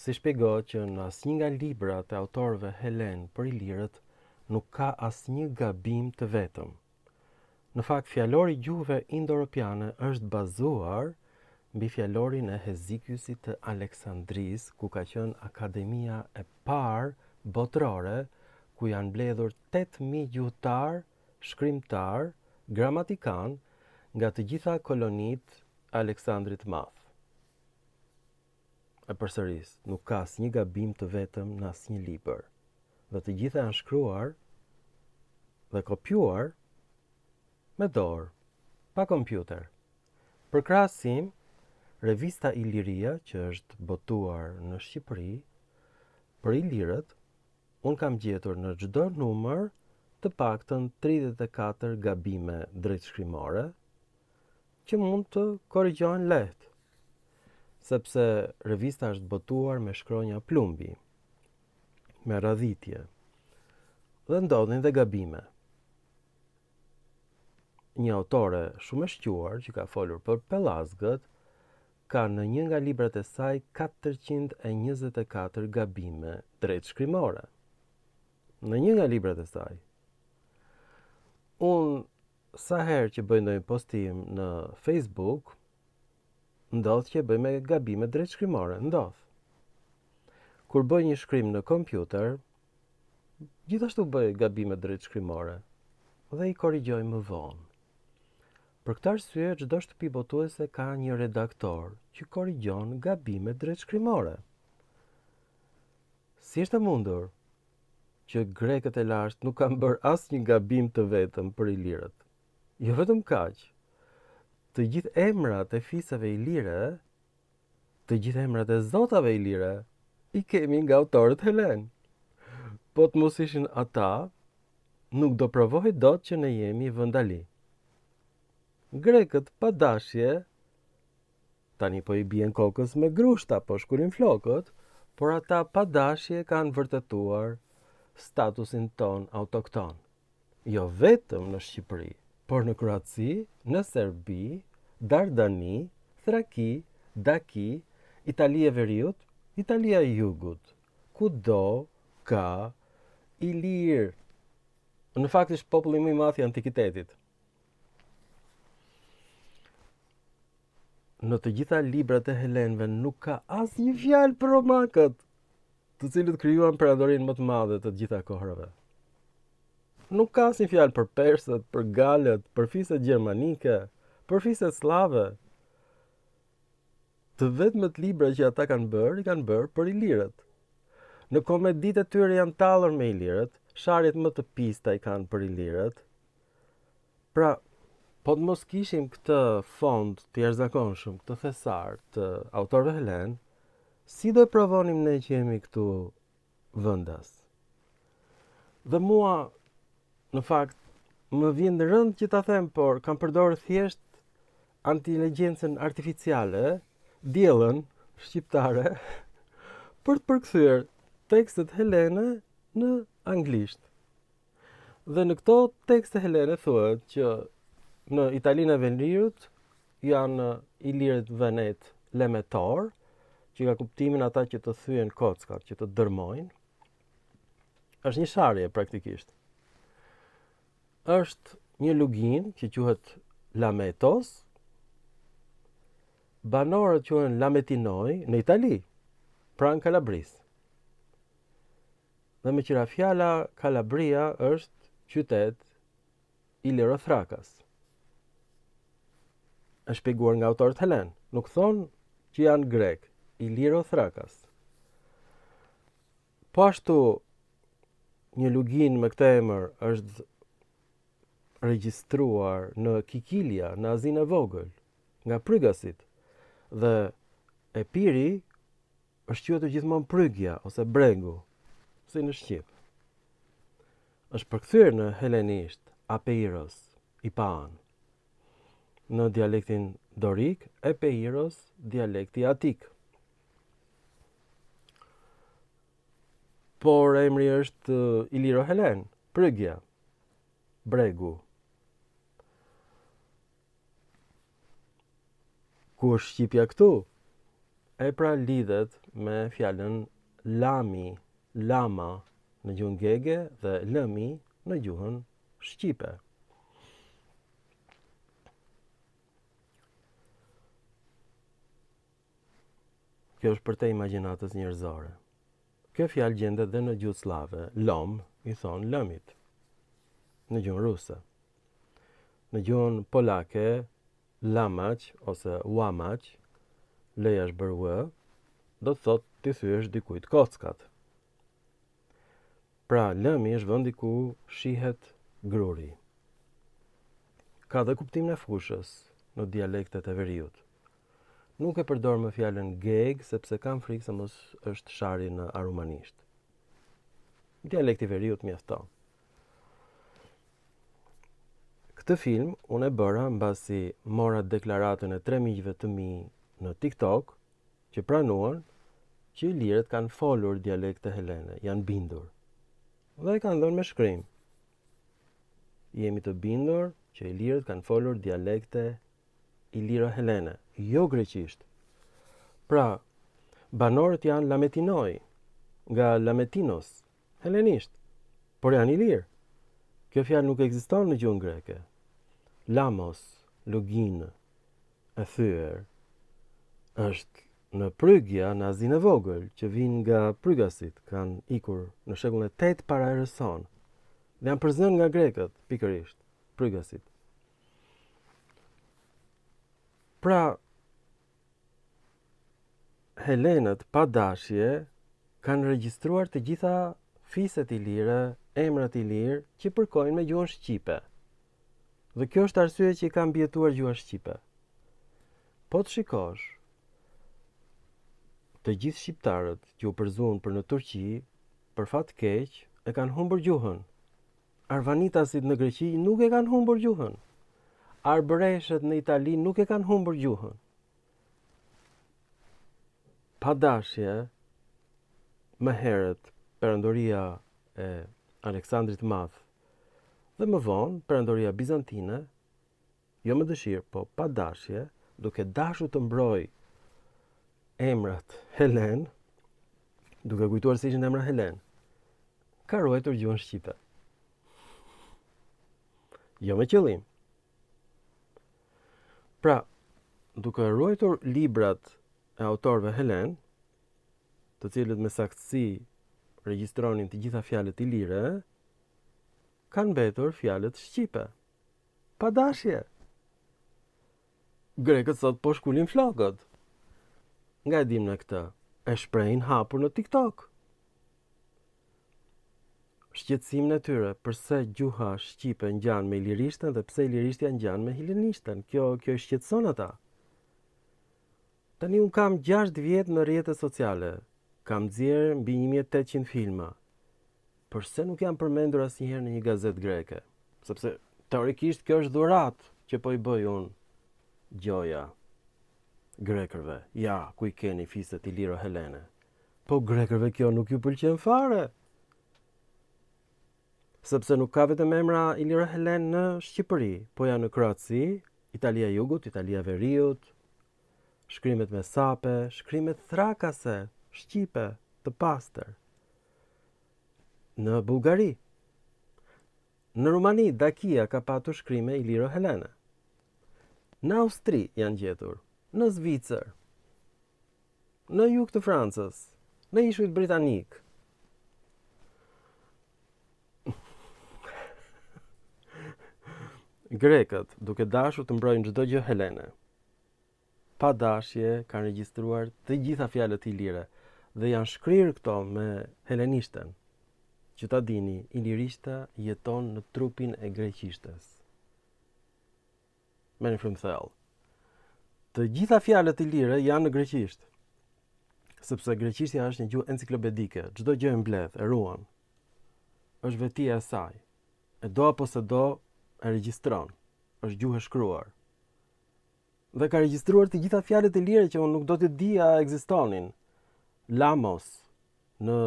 si shpjegohet që në asnjë nga librat e autorëve helen për Ilirët nuk ka asnjë gabim të vetëm. Në fakt, fjalori i gjuhëve indo-europiane është bazuar mbi fjalorin e Hezikiusit të Aleksandris, ku ka qenë akademia e parë botërore, ku janë mbledhur 8.000 gjuhëtar, shkrimtar, gramatikan nga të gjitha kolonitë Aleksandrit Madh. E përsëris, nuk ka asnjë gabim të vetëm në asnjë libër, dhe të gjitha janë shkruar dhe kopjuar me dorë, pa kompjuter. Për krahasim, revista Iliria, që është botuar në Shqipëri, për Ilirët, unë kam gjetur në çdo numër të paktën 34 gabime drejtshkrimore, që mund të korrigjohen lehtë, sepse revista është botuar me shkronja plumbi, me radhitje, dhe ndodhin dhe gabime. Një autore shumë e shquar që ka folur për pellazgët ka në një nga librat e saj 424 gabime drejtshkrimore. Në një nga librat e saj. Unë sa herë që bëj ndonjë postim në Facebook, ndodh që bëj me gabime drejtshkrimore, ndodh. Kur bëj një shkrim në kompjuter, gjithashtu bëj gabime drejtshkrimore dhe i korrigjoj më vonë. Për këtë arsye, çdo shtëpi botuese ka një redaktor që korrigjon gabime drejtshkrimore. Si është e mundur që grekët e lashtë nuk kanë bërë asnjë gabim të vetëm për Ilirët? Jo vetëm kaq. Të gjithë emrat e fisave ilire, të gjithë emrat e zotave ilire, i kemi nga autorët helen. Po të mos ishin ata, nuk do provohej dot që ne jemi vëndali. Grekët pa dashje, tani po i bien kokës me grushta, po shkurin flokët, por ata pa dashje kanë vërtetuar statusin ton autokton. Jo vetëm në Shqipëri, por në Kroaci, në Serbi, Dardani, Thraki, Daki, Italia e Veriut, Italia e Jugut. Kudo ka Ilir. Në fakt është populli më i madh i antikitetit. Në të gjitha librat e helenëve nuk ka asnjë fjalë për romakët, të cilët krijuan perandorin më të madhe të gjitha kohërave. Nuk ka asnjë fjalë për persët, për galët, për fiset gjermanike, për fiset slave. Të vetmet libra që ata kanë bërë për Ilirët. Në komeditë e tyre janë tallur me Ilirët, sharjet më të pista i kanë për Ilirët. Pra, po të mos kishim këtë fond të jashtëzakonshëm, këtë thesar të autorëve helen, si do e provonim ne që jemi këtu vendas? Dhe mua, në fakt, më vjen rënd që ta them, por kam përdorur thjesht inteligjencën artificiale, diellën shqiptare, për të përkthyer tekstet helene në anglisht. Dhe në këto tekste helene thuhet që në Italinë e Veriut janë Ilirët Venet Lemetor, që ka kuptimin ata që të thyen kockat, që të dërmojnë. Është një sharje praktikisht. Është një lugin që quhet Lametos. Banorët quhen Lametinoi në Itali, pranë Kalabris. Dhe me qira fjala Kalabria është qytet Ilirothrakas. Është shpjeguar nga autorët helen, nuk thonë që janë grek, Ilirothrakas. Po ashtu, një lugin me këtë emër është regjistruar në Kikilia, në Azinë e Vogël, nga Prygasit, dhe Epiri është quajtur gjithmonë Prygja ose Bregu, si në shqip. Është përkthyer në helenisht Apeiros, i pan. Në dialektin dorik, Epeiros, dialekti atik. Por emri është Iliro-Helen, Prygja, Bregu. Ku është Shqipja këtu? e pra lidhet me fjalën lami, lama në gjuhën gege dhe lëmi në gjuhën shqipe. Kjo është për te imagjinatës njerëzore. Kjo fjalë gjendet dhe në gjuhë slave, lom i thon lëmit në gjuhën ruse. Në gjuhën polake, lamaq ose łamać, leja është bërë ë, do të thot ti thyesh dikujt kockat. Pra, lëmi është vendi ku shihet gruri. Ka dhe kuptimin e fushës në dialektet e veriut. Nuk e përdor më fjalën geg, sepse kam frikë se mos është shari në arumanisht. Dialekti veriut mjafton. Këtë film unë e bëra mbasi mora deklaratën e 3 miqve të mi në TikTok, që pranuan që ilirët kanë folur dialekte helene, janë bindur. Dhe e kanë dhënë me shkrim. Jemi të bindur që ilirët kanë folur dialekte iliro-helene, jo greqisht. Pra, banorët janë lametinoi, nga lametinos, helenisht, por janë ilirë. Kjo fjalë nuk ekziston në gjuhën greke. Lamos, login, e thyer, është në Prygja, në Azinë e Vogël, që vinë nga Prygasit, kanë ikur në shekullin e 8 para erës sonë, dhe janë përzënë nga grekët, pikërisht, Prygasit. Pra, helenët pa dashje kanë regjistruar të gjitha fiset ilire, emrat ilirë që përkojnë me gjuhën shqipe. Dhe kjo është arsye që i kanë mbijetuar gjuha shqipe. Po të shikosh, të gjithë shqiptarët që u përzuan për në Turqi, për fat keq, e kanë humbur gjuhën. Arvanitasit në Greqi nuk e kanë humbur gjuhën. Arbëreshet në Itali nuk e kanë humbur gjuhën. Pa dashje, më herët perandoria e Aleksandrit Madh dhe më vonë perandoria bizantine, jo me dëshirë, po pa dashje, duke dashur të mbroj emrat helen, duke kujtuar se ishin emra helen, ka ruajtur gjuhën shqipe. Jo me qëllim. Pra, duke ruajtur librat e autorëve helen, të cilët me saktësi regjistronin të gjitha fjalët ilire, kanë mbetur fjalët shqipe. Pa dashje. Grekët sot po shkulin flokët. Nga e dim në këtë, e shprehin hapur në TikTok. Shqetësimin e tyre përse gjuha shqipe ngjan me ilirishten dhe pse ilirishtja ngjan me helenishten. Kjo e shqetëson ata. Tani unë kam 6 vjet në rrjetet sociale. Kam nxjerrë mbi 1800 filma. Përse nuk jam përmendur asnjëherë në një gazetë greke? Sepse teorikisht kjo është dhuratë që po i bëj unë gjoja grekërve. Ja, ku i keni fiset iliro-helene. Po grekërve kjo nuk ju pëlqen fare. Sepse nuk ka vetëm emra iliro-helen në Shqipëri, po janë në Kroaci, Italia e Jugut, Italia e Veriut, shkrimet me sape, shkrimet thrakase, shqipe, të pastër. Në Bullgari. Në Rumani, Dakia ka patur shkrime iliro-helene. Në Austri janë gjetur, në Zvicër, në jug të Francës, në Ishujt Britanik. Grekët, duke dashur të mbrojnë çdo gjë helene, pa dashje kanë regjistruar të gjitha fjalët ilire dhe janë shkrirë këto me helenishten. Që ta dini, ilirishta jeton në trupin e greqishtes. Merrni frymë thellë. Të gjitha fjalët ilire janë në greqisht. Sepse greqishtja është një gjuhë enciklopedike, çdo gjë e mbledh, e ruan. Është vetia e saj. E do apo se do, e regjistron. Është gjuhë e shkruar. Dhe ka regjistruar të gjitha fjalët ilire që unë nuk do të dija ekzistonin. Lamos në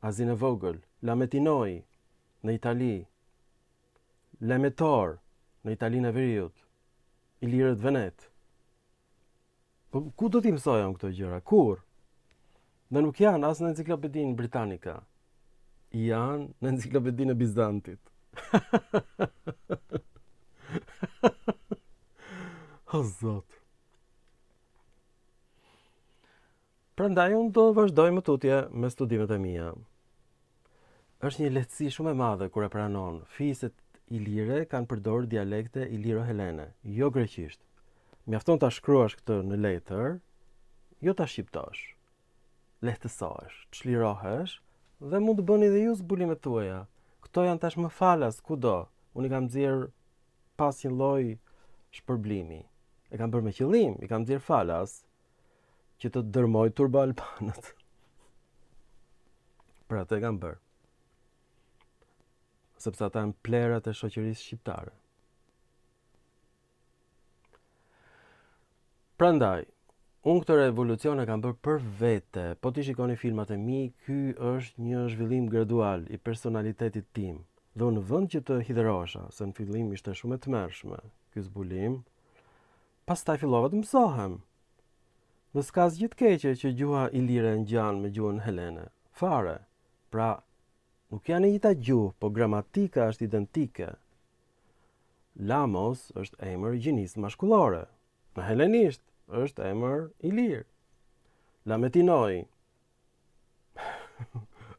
Azinë e Vogël, Lametinoi në Itali, Lemetor në Italinë e Veriut, ilirët Venet. Po ku do t'i mësoja unë këto gjëra? Kur? Dhe nuk janë as në enciklopedinë britanika. Janë në enciklopedinë e Bizantit. O zot. Prandaj unë do vazhdoj më tutje me studimet e mia. Është një lehtësi shumë e madhe kur e pranon. Fiset ilire kanë përdorur dialekte iliro-helene, jo greqisht. Mjafton ta shkruash këtë në letër, jo ta shqiptosh. Lehtësohesh, çlirohesh dhe mund të bëni dhe ju zbulimet tuaja. Këto janë tashmë falas kudo. Unë i kam nxjerr pas një lloj shpërblimi. E kam bërë me qëllim, i kam nxjerr falas që të dërmoj turbo-albanët. Pra atë e kam bërë. Sepse ata janë plerat e shoqërisë shqiptare. Prandaj, unë këtë revolucion e kam bërë për vete. Po ti shikoni filmat e mi, ky është një zhvillim gradual i personalitetit tim. Dhe në vend që të hidherosha, se në fillim ishte shumë e tmerrshme ky zbulim, pastaj fillova të mësohem. Dhe s'ka asgjë të keqe që gjuha ilire ngjan me gjuhën helene. Fare. Pra, nuk janë e njëjta gjuhë, po gramatika është identike. Lamos është emër gjinisë mashkullore. Në helenisht është emër ilir. Lametinoi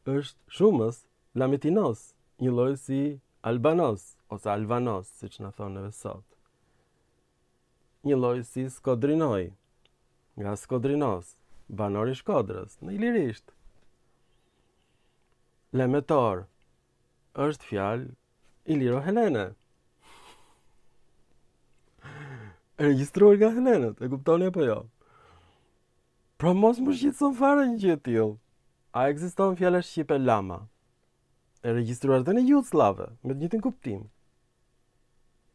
është shumës lametinos, një lloj si albanos ose alvanos, siç na thonë neve sot. Një lloj si skodrinoi, nga skodrinos, banori i Shkodrës, në ilirisht. Lemetor është fjalë iliro-helene. E regjistruar nga helenët, e kuptoni apo jo? Pra mos më shqetëson fare një gjë e tillë. A ekziston fjala shqipe lama? E regjistruar dhe në gjuhën slave, me të njëjtin kuptim.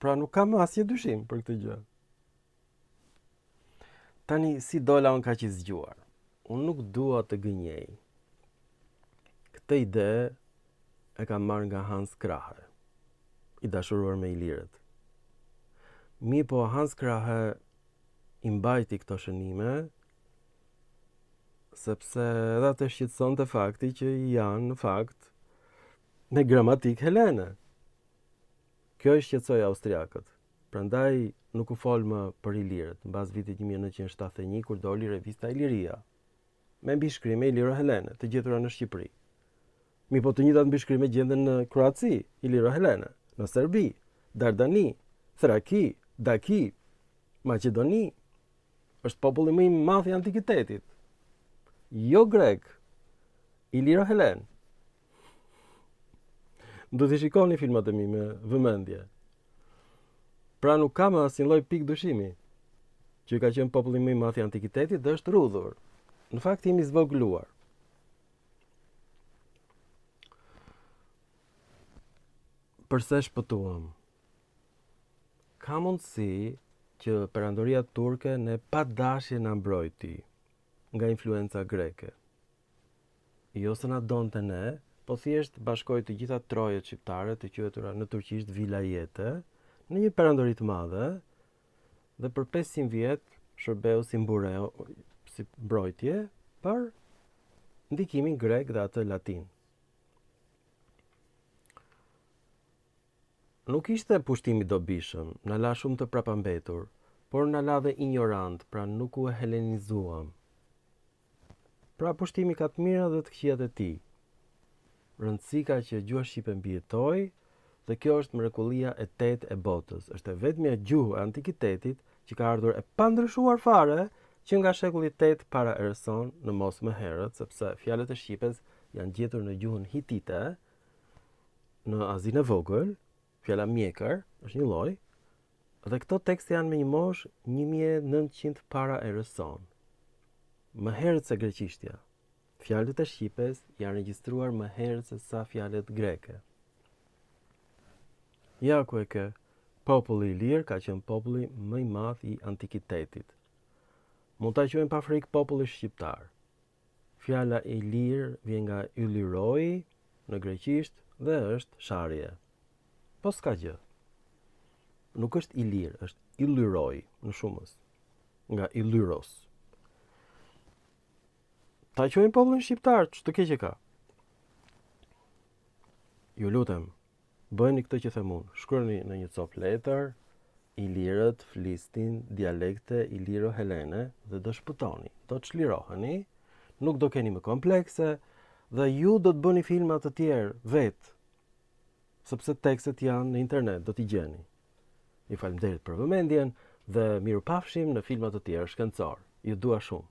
Pra nuk kam asnjë dyshim për këtë gjë. Tani si dola unë kaq i zgjuar. Unë nuk dua të gënjej. Këtë ide e kam marrë nga Hans Krahe, i dashuruar me ilirët. Mi po Hans Krahe i mbajti këto shënime, sepse edhe atë shqetëson të fakti që janë në fakt me gramatik helene. Kjo i shqetësoi austriakët. Prandaj nuk u fol më për ilirët, mbas vitit 1971 kur doli revista Iliria, me mbishkrime iliro-helene të gjetura në Shqipëri. Mi po të njëjtat mbishkrime gjenden në Kroaci, iliro-helene, në Serbi, Dardani, Thraki, Daki, Maqedoni. Është populli më i madh i antikitetit. Jo grek, iliro-helen. Do t'i shikoni filmat e mi me vëmendje. Pra nuk kam asnjë lloj pikë dyshimi që ka qenë populli më i madh i antikitetit dhe është rrudhur. Në fakt jemi zvogëluar. Përse shpëtuam? Ka mundësi që perandoria turke ne pa dashje na mbrojti nga influenca greke. Jo se na donte ne, po thjesht bashkoi të gjitha trojet shqiptare të quhetura në turqisht vilajete në një perandori të madhe dhe për 500 vjet shërbeu si mbureu, si mbrojtje për ndikimin grek dhe atë latin. Nuk ishte pushtimi dobishëm, na la shumë të prapambetur, por na la dhe ignorant, pra nuk u helenizuam. Pra pushtimi ka të mira dhe të këqijat e tij. Rëndësi ka që gjuha shqipe mbijetoj, dhe kjo është mrekullia e tetë e botës. Është e vetmja gjuhë e antikitetit që ka ardhur e pandryshuar fare që nga shekulli 8 para erëson në mos më herët, sepse fjalët e shqipes janë gjetur në gjuhën hitite, në Azinë e Vogël. Fjala mjekër është një lloj, dhe këto tekste janë me një moshë 1900 para erës son. Më herët se greqishtja. Fjalët e shqipes janë regjistruar më herët se sa fjalët greke. Ja ku e ke, populli i lirë ka qenë populli më i madh i antikitetit. Mund ta quajmë pa frikë populli shqiptar. Fjala i lirë vjen nga yliroi në greqisht dhe është sharje. Po s'ka gjë. Nuk është ilir, është illyroi në shumës, nga illyros. Ta quajnë popullin shqiptar, ç'të keq e ka? Ju lutem, bëni këtë që them unë. Shkruani në një copë letër, ilirët flistin dialekte iliro-helene dhe do shpëtoni, do të çliroheni, nuk do keni më komplekse dhe ju do të bëni filma të tjerë vetë, sepse tekstet janë në internet, do t'i gjeni. Ju falenderit për vëmendjen dhe mirupafshim në filma të tjerë shkencor. Ju dua shumë.